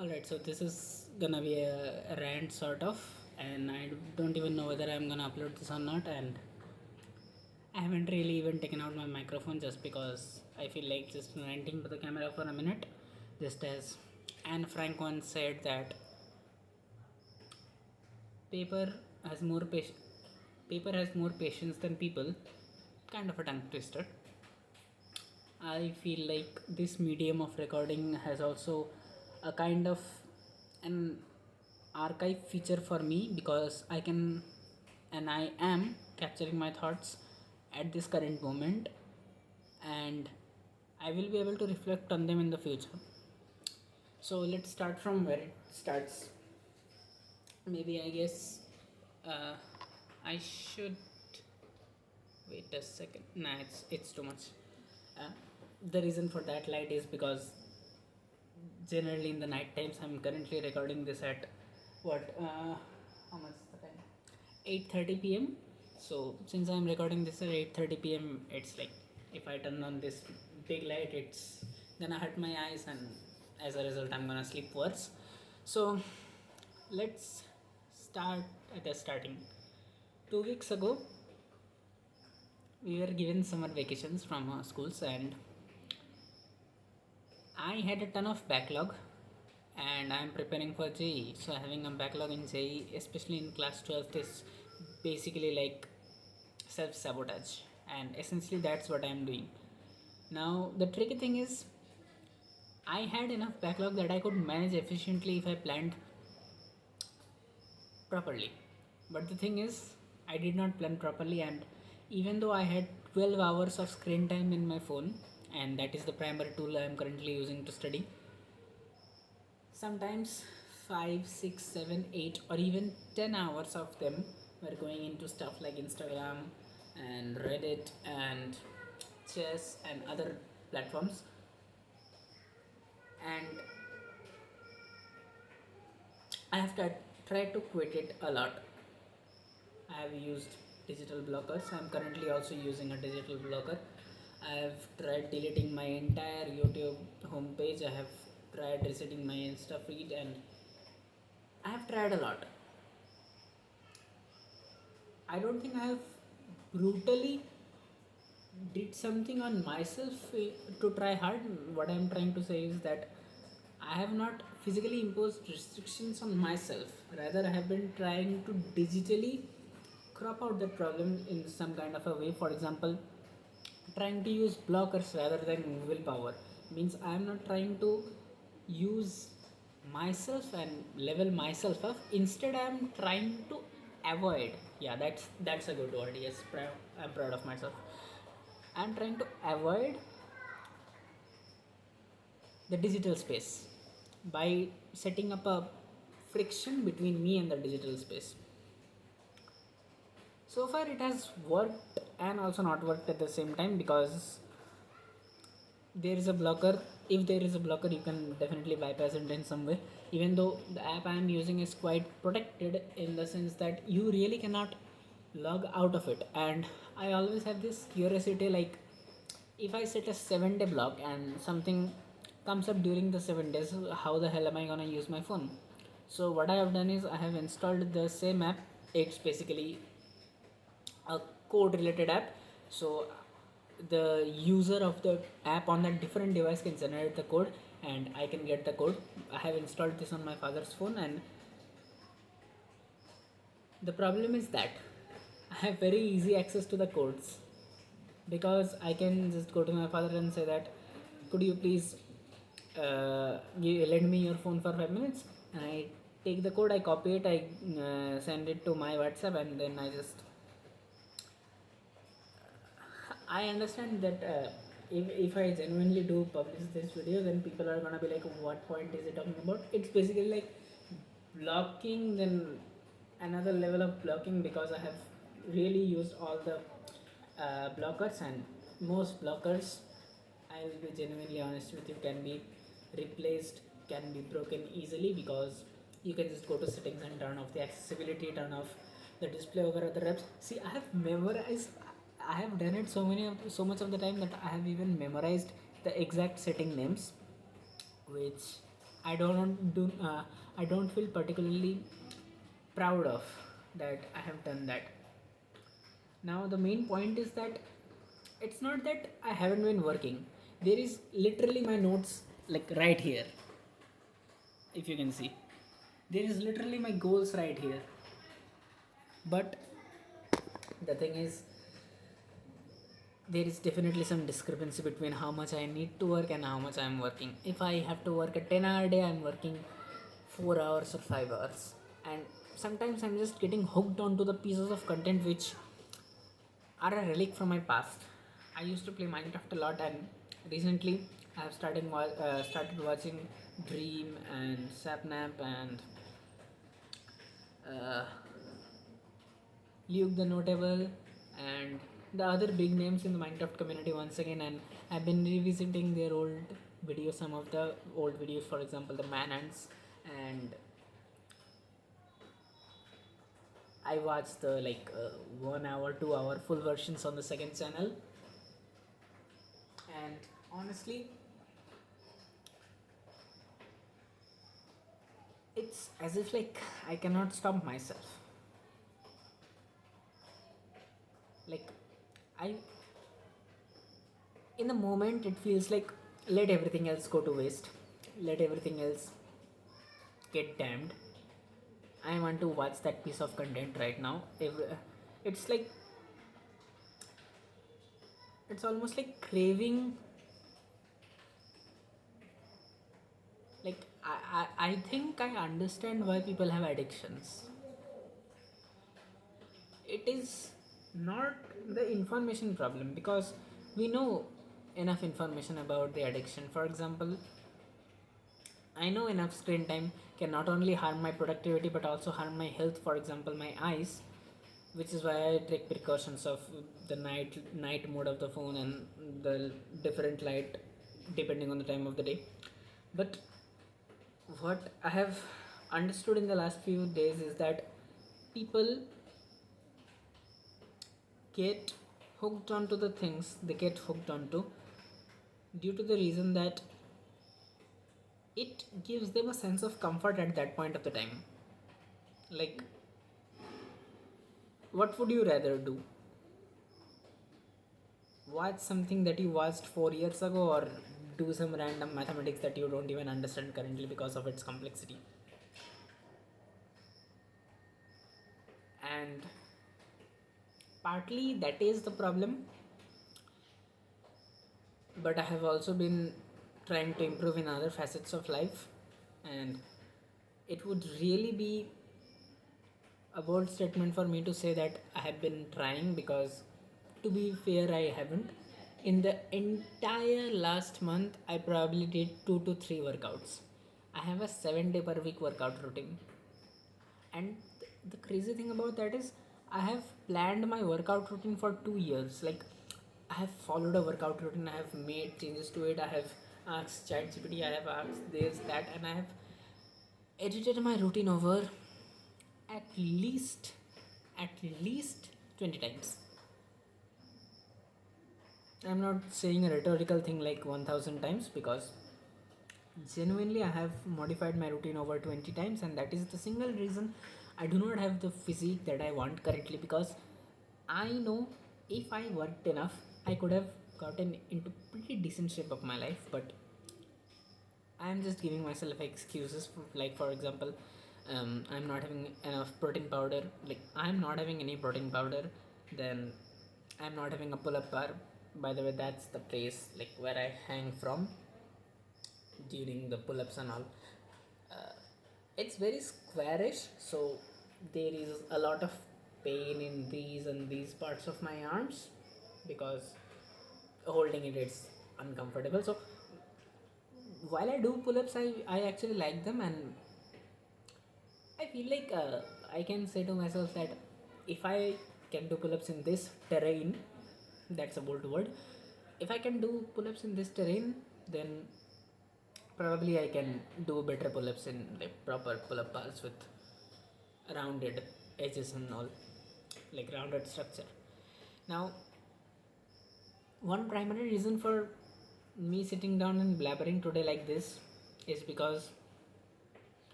Alright, so this is gonna be a rant sort of, and I don't even know whether I'm gonna upload this or not. And I haven't really even taken out my microphone just because I feel like just ranting to the camera for a minute. Just as Anne Frank once said that paper has more patience. Paper has more patience than people. Kind of a tongue twister. I feel like this medium of recording has also a kind of an archive feature for me because I can and I am capturing my thoughts at this current moment, and I will be able to reflect on them in the future. So let's start from where it starts. Maybe I guess uh, I should wait a second. Nah, it's too much. Uh, the reason for that light is because generally in the night times I'm currently recording this at what how much is the time, 8:30 p.m. So since I'm recording this at 8:30 p.m., it's like if I turn on this big light, it's gonna hurt my eyes, and as a result I'm gonna sleep worse. So let's start at the starting. 2 weeks ago we were given summer vacations from our schools, and I had a ton of backlog, and I'm preparing for JE. So having a backlog in JE, especially in class 12, is basically like self sabotage, and essentially that's what I'm doing. Now the tricky thing is I had enough backlog that I could manage efficiently if I planned properly. But the thing is, I did not plan properly, and even though I had 12 hours of screen time in my phone, and that is the primary tool I am currently using to study, sometimes 5, 6, 7, 8, or even 10 hours of them were going into stuff like Instagram and Reddit and chess and other platforms. And I have tried to quit it a lot. I have used digital blockers. I'm currently also using a digital blocker. I have tried deleting my entire YouTube homepage. I have tried resetting my Insta feed, and I have tried a lot. I don't think I have brutally did something on myself to try hard. What I'm trying to say is that I have not physically imposed restrictions on myself. Rather, I have been trying to digitally crop out that problem in some kind of a way. For example, trying to use blockers rather than willpower means I am not trying to use myself and level myself up. Instead, I am trying to avoid. Yeah, that's a good word. Yes, I'm proud of myself. I'm trying to avoid the digital space by setting up a friction between me and the digital space. So far it has worked and also not worked at the same time, because there is a blocker. If there is a blocker, you can definitely bypass it in some way, even though the app I am using is quite protected in the sense that you really cannot log out of it. And I always have this curiosity, like if I set a 7-day block and something comes up during the 7 days, how the hell am I gonna use my phone? So what I have done is I have installed the same app. It's basically a code related app. So the user of the app on that different device can generate the code, and I can get the code. I have installed this on my father's phone, and the problem is that I have very easy access to the codes, because I can just go to my father and say that, could you please lend me your phone for 5 minutes, and I take the code, I copy it, I send it to my WhatsApp, and then I just I understand that if I genuinely do publish this video, then people are gonna be like, "What point is it talking about?" It's basically like blocking, then another level of blocking, because I have really used all the blockers, and most blockers, I will be genuinely honest with you, can be replaced, can be broken easily, because you can just go to settings and turn off the accessibility, turn off the display over other apps. See, I have memorized. I have done it so much of the time that I have even memorized the exact setting names, which I don't do I don't feel particularly proud of that I have done that. Now the main point is that it's not that I haven't been working. There is literally my notes like right here. If you can see, there is literally my goals right here. But the thing is, there is definitely some discrepancy between how much I need to work and how much I am working. If I have to work a 10-hour day, I'm working 4 hours or 5 hours. And sometimes I'm just getting hooked onto the pieces of content which are a relic from my past. I used to play Minecraft a lot, and recently I have started watching Dream and Sapnap and uh, Luke the Notable and the other big names in the Minecraft community once again, and I've been revisiting their old videos, some of the old videos, for example, the Manhunts, and I watched the 1 hour, 2 hour full versions on the second channel, and honestly, it's as if I cannot stop myself. Like I, in the moment, it feels like let everything else go to waste, let everything else get damned. I want to watch that piece of content right now. It's like it's almost like craving. I think I understand why people have addictions. It is not the information problem, because we know enough information about the addiction. For example, I know enough screen time can not only harm my productivity but also harm my health. For example, my eyes, which is why I take precautions of the night mode of the phone and the different light depending on the time of the day. But what I have understood in the last few days is that people get hooked onto the things they get hooked onto due to the reason that it gives them a sense of comfort at that point of the time. Like, what would you rather do? Watch something that you watched 4 years ago, or do some random mathematics that you don't even understand currently because of its complexity? And partly that is the problem, but I have also been trying to improve in other facets of life, and it would really be a bold statement for me to say that I have been trying, because to be fair, I haven't. In the entire last month, I probably did 2 to 3 workouts. I have a 7 day per week workout routine. And the crazy thing about that is, I have planned my workout routine for 2 years. Like, I have followed a workout routine, I have made changes to it, I have asked ChatGPT, I have asked this, that, and I have edited my routine over at least at least 20 times. I'm not saying a rhetorical thing like 1000 times, because genuinely I have modified my routine over 20 times, and that is the single reason I do not have the physique that I want currently, because I know if I worked enough, I could have gotten into pretty decent shape of my life. But I'm just giving myself excuses for, for example, I'm not having enough protein powder. Like, I'm not having any protein powder, then I'm not having a pull-up bar. By the way, that's the place where I hang from during the pull-ups and all. uh, it's very squarish, so there is a lot of pain in these and these parts of my arms, because holding it's uncomfortable. So while I do pull-ups, I actually like them, and I feel like I can say to myself that if I can do pull-ups in this terrain, that's a bold word. If I can do pull-ups in this terrain, then probably I can do better pull-ups in proper pull-up bars with rounded edges and all, like rounded structure. Now, one primary reason for me sitting down and blabbering today like this is because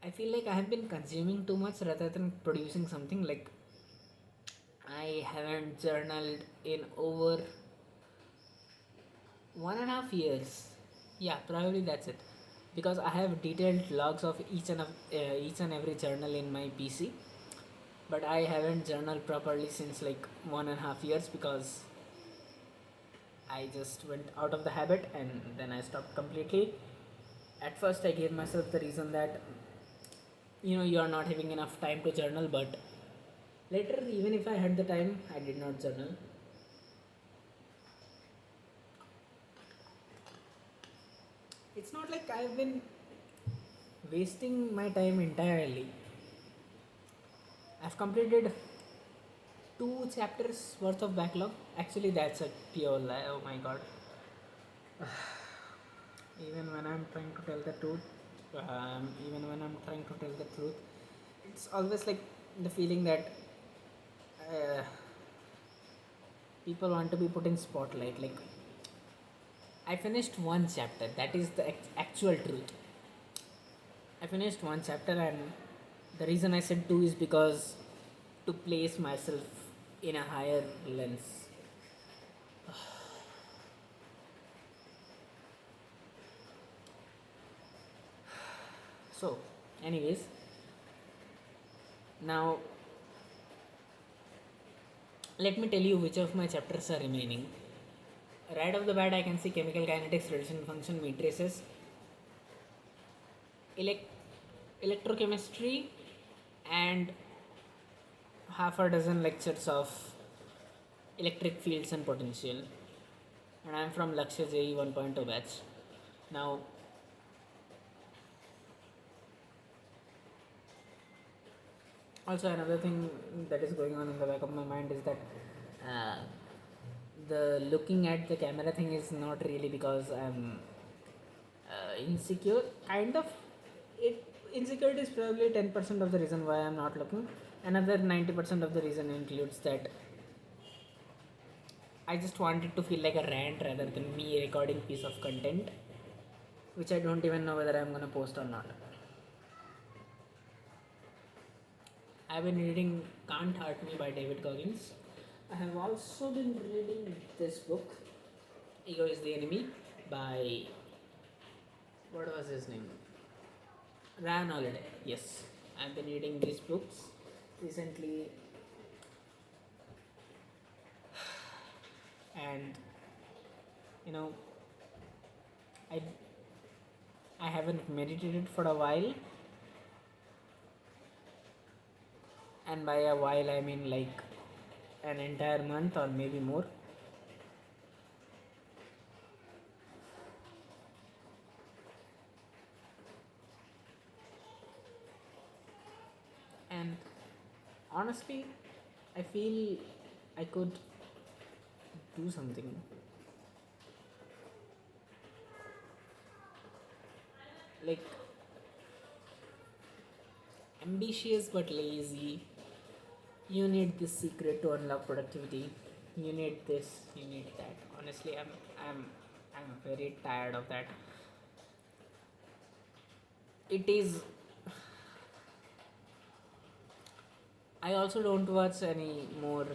I feel like I have been consuming too much rather than producing something. Like, I haven't journaled in over 1.5 years. Yeah, probably that's it. Because I have detailed logs of each and every journal in my PC, but I haven't journaled properly since like 1.5 years because I just went out of the habit and then I stopped completely. At first, I gave myself the reason that you are not having enough time to journal, but later, even if I had the time, I did not journal. It's not like I've been wasting my time entirely. I've completed two chapters worth of backlog. Actually, that's a pure lie. Oh my god. Even when I'm trying to tell the truth, even when I'm trying to tell the truth, it's always like the feeling that uh, people want to be put in spotlight. Like, I finished one chapter. That is the actual truth. I finished one chapter, and the reason I said two is because to place myself in a higher lens. So, anyways, now let me tell you which of my chapters are remaining. Right off the bat, I can see chemical kinetics, reduction function, matrices, elect- electrochemistry, and half a dozen lectures of electric fields and potential. And I'm from Lakshya JE 1.0 batch. Now, also another thing that is going on in the back of my mind is that uh, the looking at the camera thing is not really because I'm insecure. Kind of, it insecurity is probably 10% of the reason why I'm not looking. Another 90% of the reason includes that I just wanted to feel like a rant rather than me recording piece of content, which I don't even know whether I'm gonna post or not. I've been reading Can't Hurt Me by David Goggins. I have also been reading this book, Ego is the Enemy, by what was his name? Ryan Holiday. Yes, I've been reading these books recently, and you know, I I haven't meditated for a while, and by a while I mean like an entire month or maybe more. And honestly, I feel I could do something. Like, ambitious but lazy. You need this secret to unlock productivity. You need this, you need that. Honestly, I'm I'm very tired of that. It is. I also don't watch any more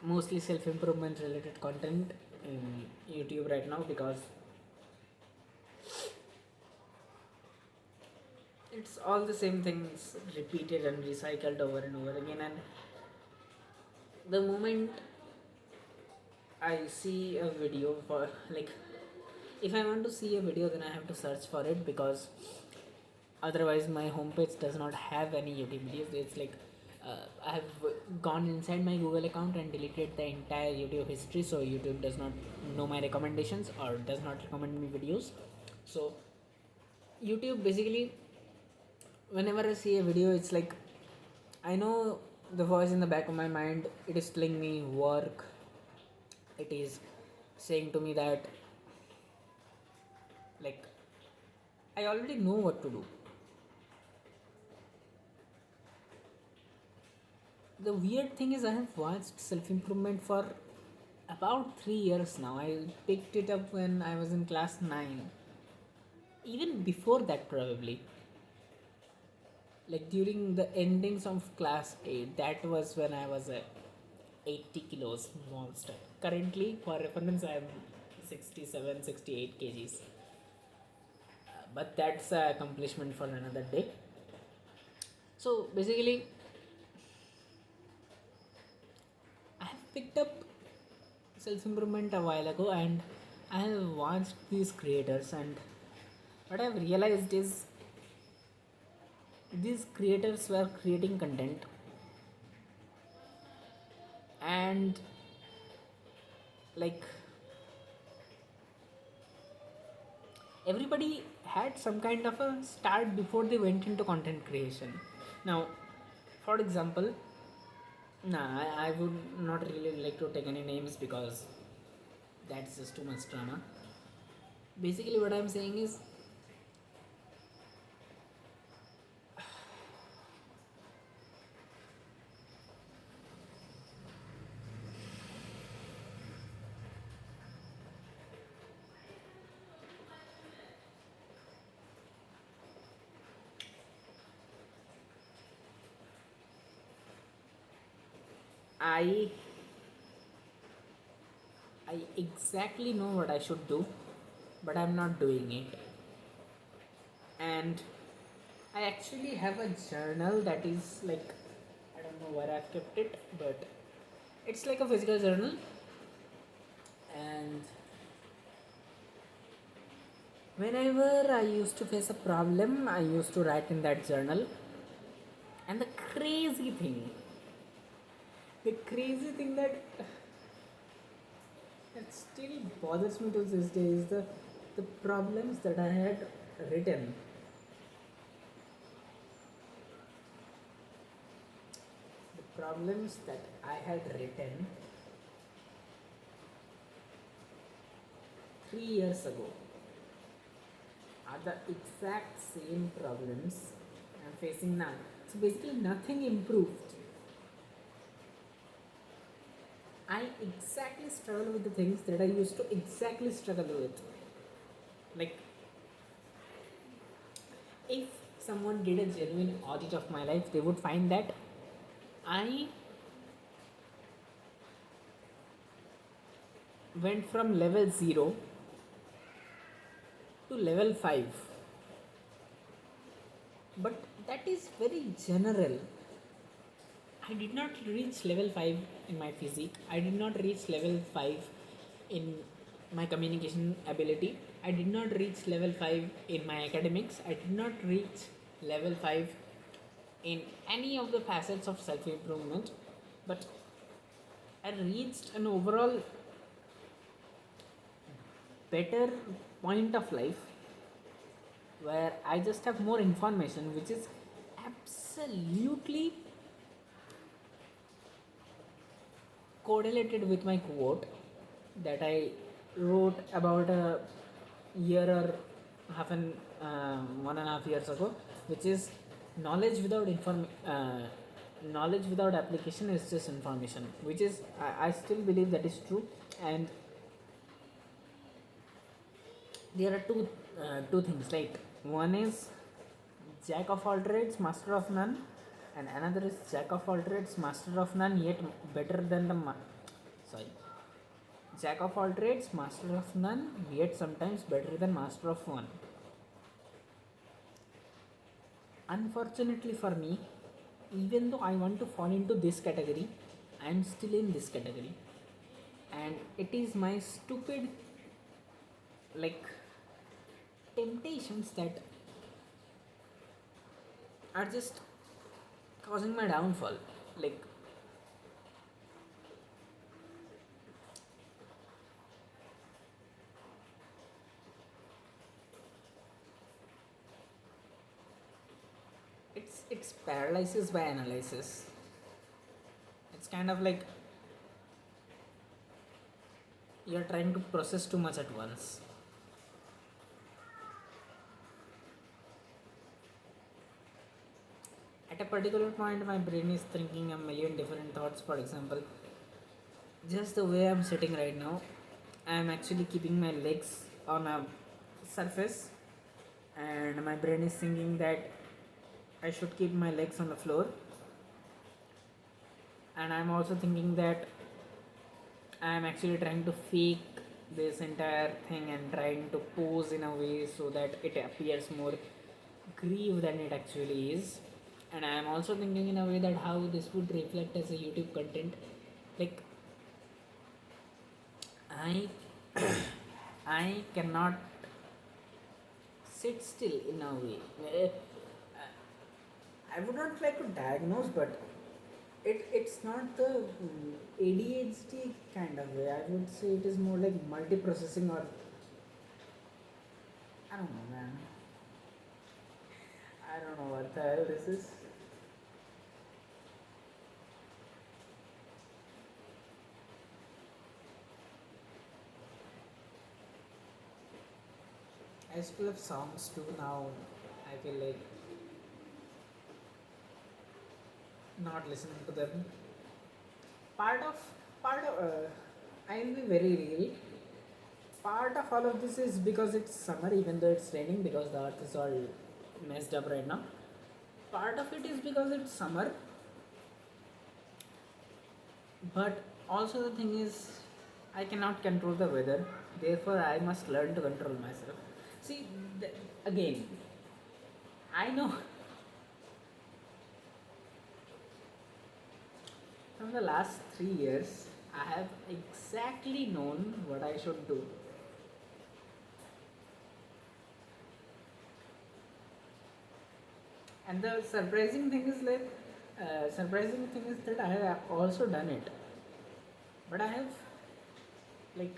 mostly self improvement related content in YouTube right now because it's all the same things repeated and recycled over and over again. And the moment I see a video for, like, if I want to see a video, then I have to search for it because otherwise my homepage does not have any YouTube videos. It's like I have gone inside my Google account and deleted the entire YouTube history, so YouTube does not know my recommendations or does not recommend me videos. So YouTube basically, whenever I see a video, it's like I know the voice in the back of my mind. It is telling me work. It is saying to me that, like, I already know what to do. The weird thing is, I have watched self improvement for about 3 years now. I picked it up when I was in class 9. Even before that, probably. Like during the endings of class 8, that was when I was a 80 kilos monster. Currently, for reference, I am 67, 68 kgs. But that's an accomplishment for another day. So basically, I have picked up self improvement a while ago, and I have watched these creators, and what I've realized is these creators were creating content, and like everybody had some kind of a start before they went into content creation. Now, for example, nah, I would not really like to take any names because that's just too much drama. Basically, what I'm saying is I I exactly know what I should do, but I'm not doing it. And I actually have a journal that is like, I don't know where I've kept it, but it's like a physical journal. And whenever I used to face a problem, I used to write in that journal. And the crazy thing that still bothers me to this day is the problems that I had written. The problems that I had written 3 years ago are the exact same problems I'm facing now. So basically, nothing improved. I exactly struggle with the things that I used to exactly struggle with. Like, if someone did a genuine audit of my life, they would find that I went from level 0 to level 5. But that is very general. I did not reach level 5 in my physique. I did not reach level 5 in my communication ability. I did not reach level 5 in my academics. I did not reach level 5 in any of the facets of self improvement. But I reached an overall better point of life where I just have more information, which is absolutely correlated with my quote that I wrote about a year or half an 1.5 years ago, which is knowledge without knowledge without application is just information, which is I still believe that is true. And there are two things, like one is jack of all trades, master of none, and another is jack of all trades, master of none, yet better than sorry, jack of all trades, master of none, yet sometimes better than master of one. Unfortunately for me, even though I want to fall into this category, I am still in this category, and it is my stupid like temptations that are just causing my downfall. Like, it's paralysis by analysis. It's kind of like you're trying to process too much at once. At a particular point, my brain is thinking a million different thoughts. For example, just the way I'm sitting right now, I'm actually keeping my legs on a surface, and my brain is thinking that I should keep my legs on the floor. And I'm also thinking that I'm actually trying to fake this entire thing and trying to pose in a way so that it appears more grief than it actually is. And I'm also thinking in a way that how this would reflect as a YouTube content. Like I I cannot sit still in a way. I would not like to diagnose, but it's not the ADHD kind of way. I would say it is more like multi-processing, or I don't know, man. I don't know what the hell this is. I still have songs too now. I feel like not listening to them. Part of part of I'll be very real. Part of all of this is because it's summer, even though it's raining, because the earth is all messed up right now. Part of it is because it's summer, but also the thing is, I cannot control the weather. Therefore, I must learn to control myself. See, again, I know from the last 3 years, I have exactly known what I should do. And the surprising thing is that I have also done it, but I have like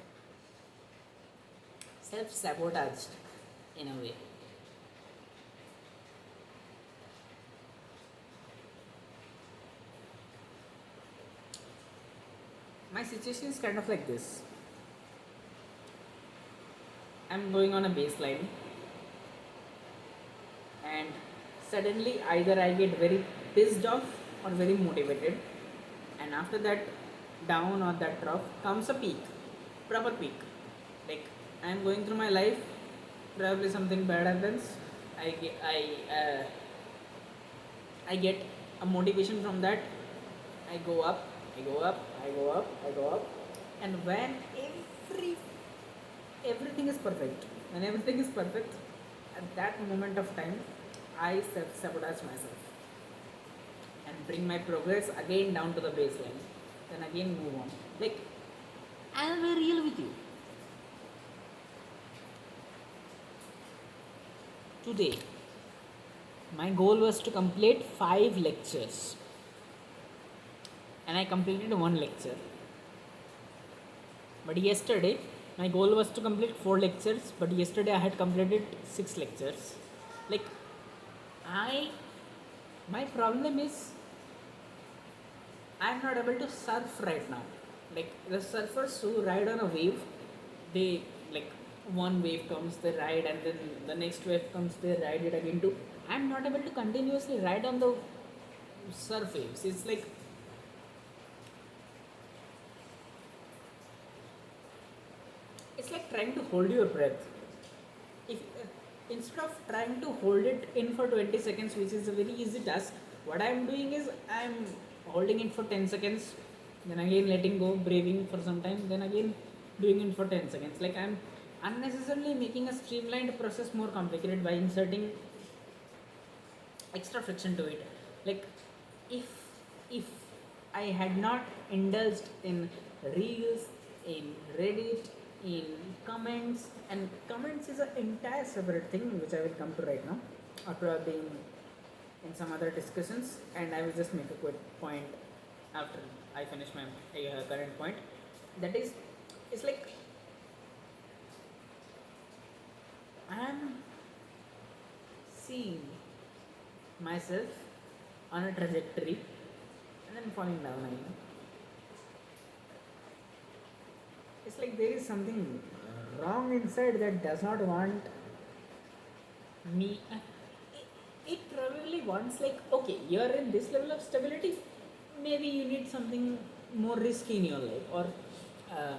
self-sabotaged in a way. My situation is kind of like this. I'm going on a baseline, and suddenly either I get very pissed off or very motivated, and after that down or that trough comes a peak, proper peak. Like I'm going through my life, probably something bad happens. I get, I get a motivation from that. I go up, I go up, I go up, I go up, and when everything is perfect, when everything is perfect, at that moment of time, I self sabotage myself and bring my progress again down to the baseline. Then again move on. Like I'll be real with you. Today, my goal was to complete 5 lectures, and I completed one lecture. But yesterday, my goal was to complete 4 lectures, but yesterday I had completed 6 lectures. Like, I, my problem is I'm not able to surf right now. Like the surfers who ride on a wave, they like one wave comes, they ride, and then the next wave comes, they ride it again too. I'm not able to continuously ride on the surf waves. It's like trying to hold your breath. If instead of trying to hold it in for 20 seconds, which is a very easy task, what I'm doing is I'm holding it for 10 seconds, then again letting go, breathing for some time, then again doing it for 10 seconds. Like I'm unnecessarily making a streamlined process more complicated by inserting extra friction to it. Like if if I had not indulged in reels, in Reddit, in comments, and comments is an entire separate thing which I will come to right now, after being in some other discussions, and I will just make a quick point after I finish my current point. That is, it's like I am seeing myself on a trajectory and then falling down again. It's like there is something wrong inside that does not want me. It probably wants, like, okay, you're in this level of stability, maybe you need something more risky in your life, or uh,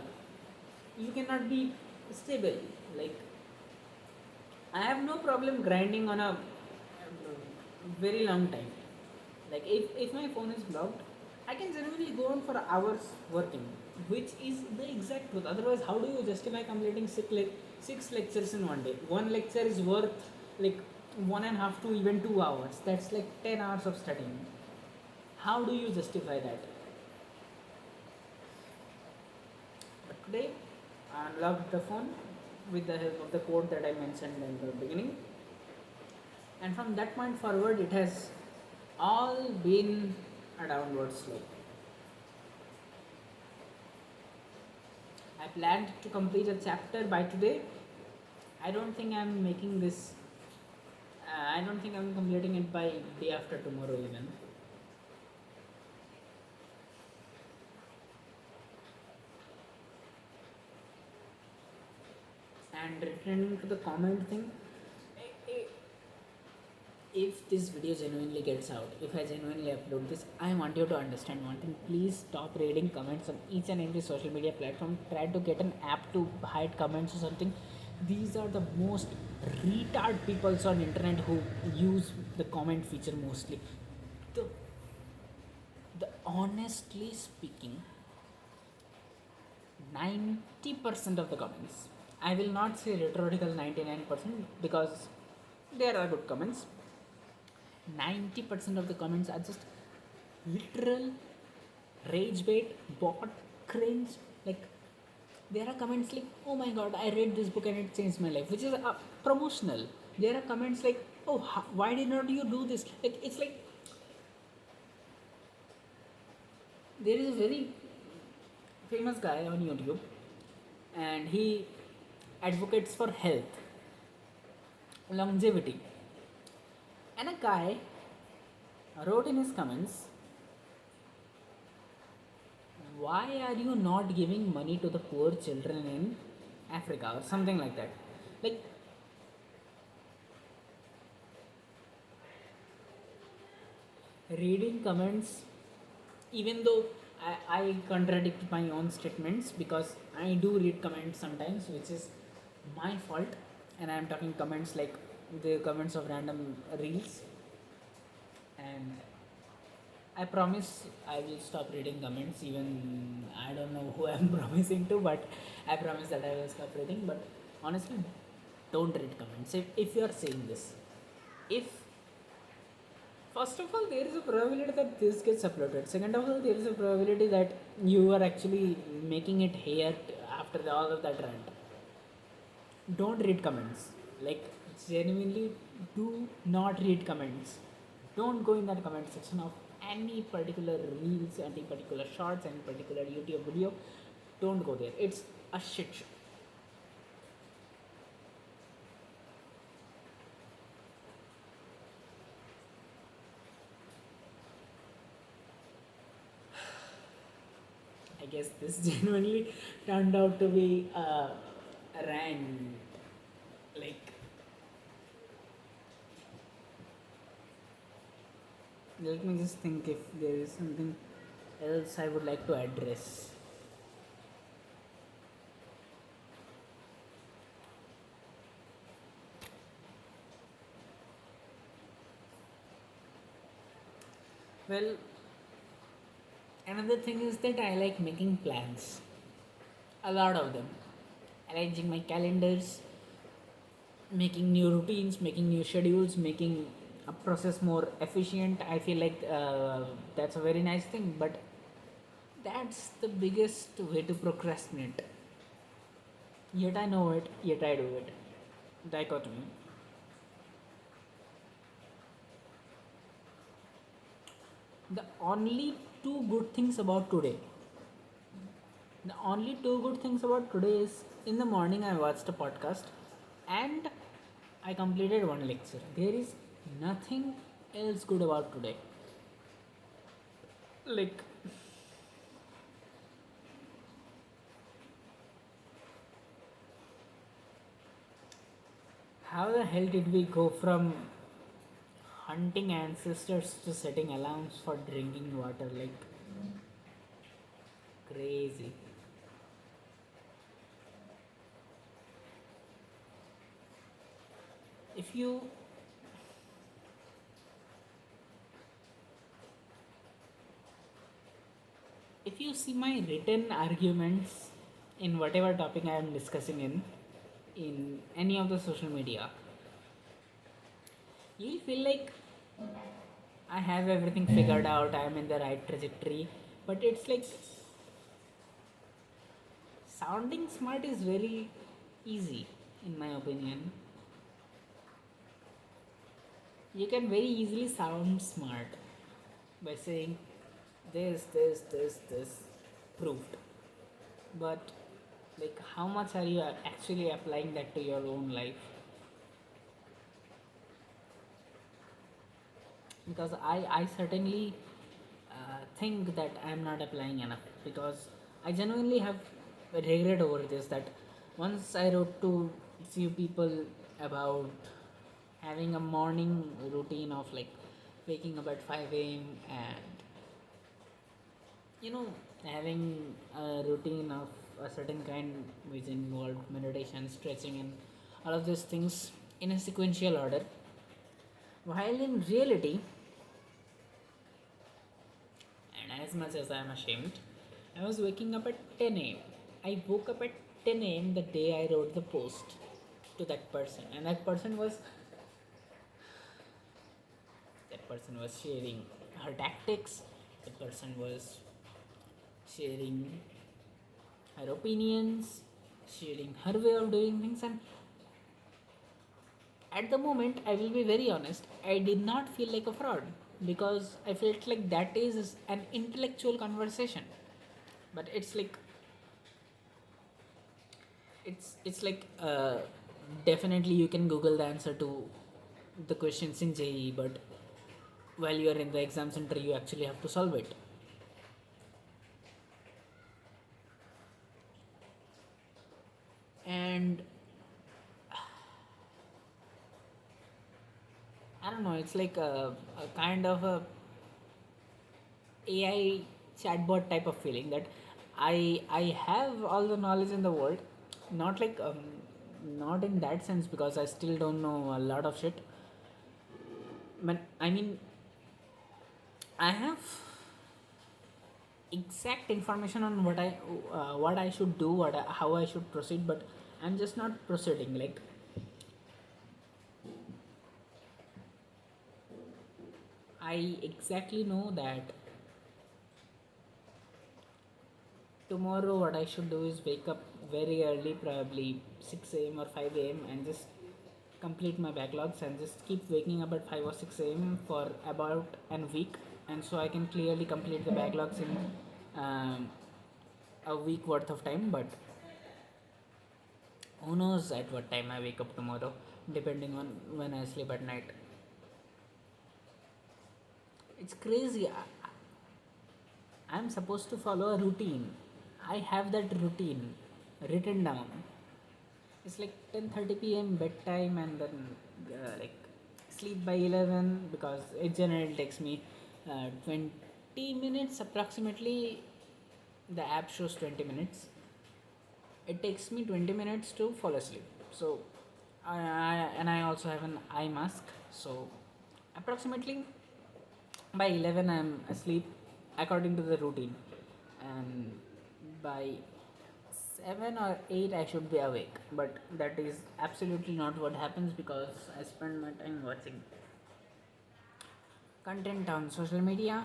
you cannot be stable. Like I have no problem grinding on a very long time. Like if my phone is blocked, I can genuinely go on for hours working, which is the exact truth. Otherwise, how do you justify completing six lectures in one day? One lecture is worth like 1.5 to even 2 hours. That's like 10 hours of studying. How do you justify that? But today, I unlocked the phone with the help of the code that I mentioned in the beginning, and from that point forward, it has all been a downward slope. I planned to complete a chapter by today. I don't think I'm making this. I don't think I'm completing it by day after tomorrow even. And returning to the comment thing, if this video genuinely gets out, if I genuinely upload this, I want you to understand one thing. Please stop reading comments on each and every social media platform. Try to get an app to hide comments or something. These are the most retard peoples on internet who use the comment feature mostly. The, the honestly speaking, 90% of the comments, I will not say rhetorical 99% because there are good comments. 90% of the comments are just literal rage bait, bot, cringe. Like, there are comments like, oh my god, I read this book and it changed my life, which is promotional. There are comments like, oh, why did not you do this? Like, it's like, there is a very famous guy on YouTube, and he advocates for health, longevity. And a guy wrote in his comments, why are you not giving money to the poor children in Africa or something like that? Like, reading comments, even though I contradict my own statements because I do read comments sometimes, which is my fault, and I am talking comments like the comments of random reels. And I promise I will stop reading comments. Even I don't know who I'm promising to, but I promise that I will stop reading. But honestly, don't read comments if you are saying this. If first of all, there is a probability that this gets uploaded. Second of all, there is a probability that you are actually making it here after all of that rant. Don't read comments. Like, genuinely, do not read comments. Don't go in that comment section of any particular reels, any particular shorts, any particular YouTube video. Don't go there. It's a shit show. I guess this genuinely turned out to be a rant. Like, let me just think if there is something else I would like to address. Well, another thing is that I like making plans. A lot of them. Arranging my calendars, making new routines, making new schedules, making a process more efficient. I feel like that's a very nice thing, but that's the biggest way to procrastinate. Yet I know it, yet I do it. Dichotomy. The only two good things about today. The only two good things about today is in the morning I watched a podcast and I completed one lecture. There is nothing else good about today. Like, how the hell did we go from hunting ancestors to setting alarms for drinking water? Like, crazy. If you you see my written arguments in whatever topic I am discussing in any of the social media, you'll feel like I have everything figured out, I am in the right trajectory. But it's like sounding smart is very easy, in my opinion. You can very easily sound smart by saying this proved. But like, how much are you actually applying that to your own life? Because I certainly think that I am not applying enough, because I genuinely have a regret over this, that once I wrote to few people about having a morning routine of like waking up at 5 a.m. and having a routine of a certain kind which involved meditation, stretching, and all of these things in a sequential order, while in reality, and as much as I am ashamed, I was waking up at 10 a.m. I woke up at 10 a.m. the day I wrote the post to that person was sharing her tactics. That person was sharing her opinions, sharing her way of doing things, and at the moment, I will be very honest, I did not feel like a fraud, because I felt like that is an intellectual conversation. But it's like definitely you can Google the answer to the questions in JE, but while you are in the exam center, you actually have to solve it. And I don't know, it's like a kind of a AI chatbot type of feeling that I have all the knowledge in the world, not like not in that sense, because I still don't know a lot of shit. But I mean, I have exact information on what I should do, how I should proceed, but I'm just not proceeding. Like, I exactly know that tomorrow what I should do is wake up very early, probably 6 a.m. or 5 a.m., and just complete my backlogs, and just keep waking up at 5 or 6 a.m. for about a week, and so I can clearly complete the backlogs in a week worth of time. But who knows at what time I wake up tomorrow, depending on when I sleep at night. It's crazy. I'm supposed to follow a routine. I have that routine written down. It's like 10:30 p.m. bedtime, and then like sleep by 11, because it generally takes me 20 minutes approximately. The app shows 20 minutes. It takes me 20 minutes to fall asleep. So, I also have an eye mask. So, approximately by 11 I'm asleep according to the routine, and by 7 or 8 I should be awake. But that is absolutely not what happens, because I spend my time watching content on social media,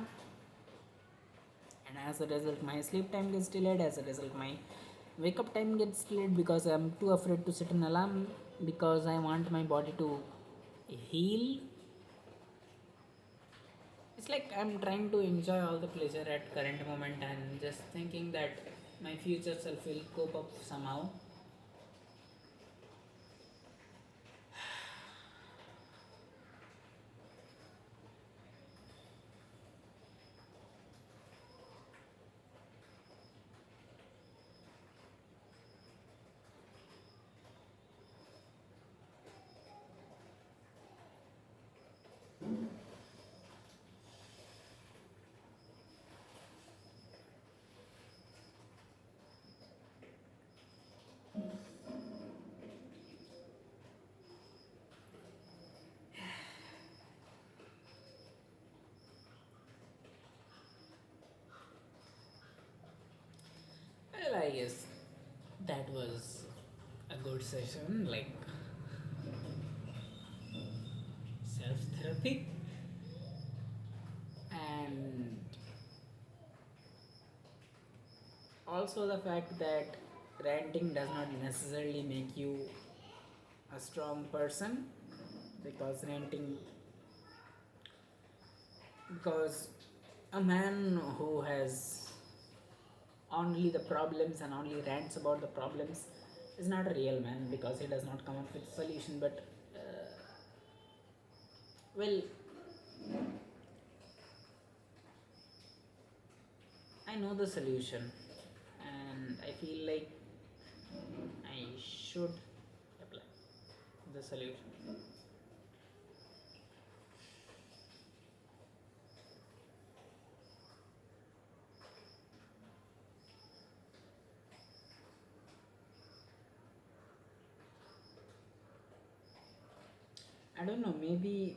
and as a result my sleep time gets delayed. As a result, my wake up time gets delayed, because I'm too afraid to set an alarm, because I want my body to heal. It's like I'm trying to enjoy all the pleasure at current moment, and just thinking that my future self will cope up somehow. guess that was a good session, like self therapy. And also the fact that ranting does not necessarily make you a strong person, because ranting, because a man who has only the problems and only rants about the problems is not a real man, because he does not come up with a solution. But well, I know the solution, and I feel like I should apply the solution. I don't know, maybe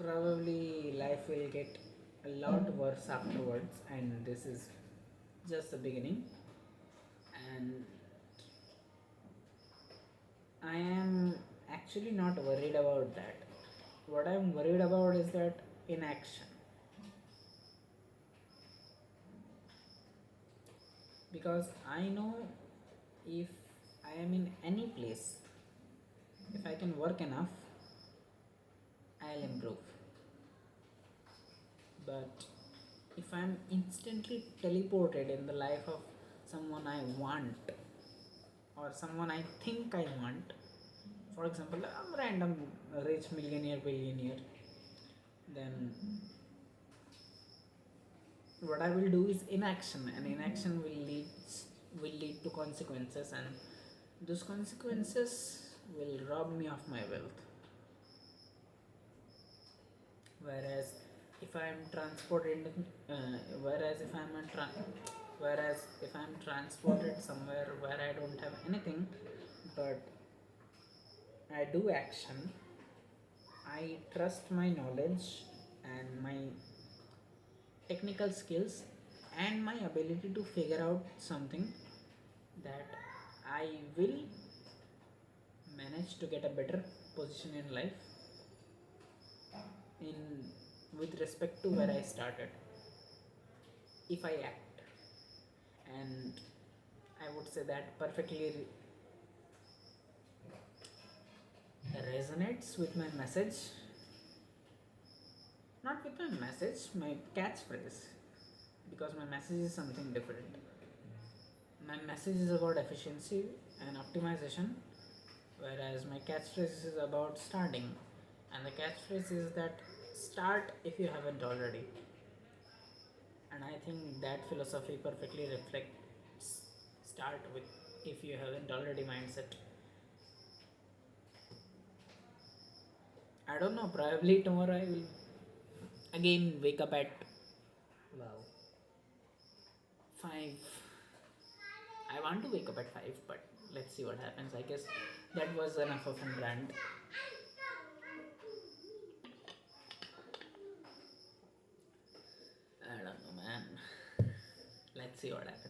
probably life will get a lot worse afterwards, and this is just the beginning. And I am actually not worried about that. What I'm worried about is that inaction. Because I know if I am in any place, if I can work enough, I'll improve. But if I'm instantly teleported in the life of someone I want, or someone I think I want, for example, a random rich millionaire, billionaire, then what I will do is inaction, and inaction will lead to consequences, and those consequences will rob me of my wealth. Whereas if I am transported, whereas if I'm whereas if I'm transported somewhere where I don't have anything, but I do action, I trust my knowledge and my technical skills and my ability to figure out something, that I will manage to get a better position in life, in with respect to where I started, if I act. And I would say that perfectly resonates with my message. Not with my message, my catchphrase, because my message is something different. My message is about efficiency and optimization, whereas my catchphrase is about starting. And the catchphrase is that start if you haven't already. And I think that philosophy perfectly reflects start with if you haven't already mindset. I don't know, probably tomorrow I will again wake up at, wow, 5. I want to wake up at 5, but let's see what happens. I guess that was enough of a rant. I don't know, man. Let's see what happens.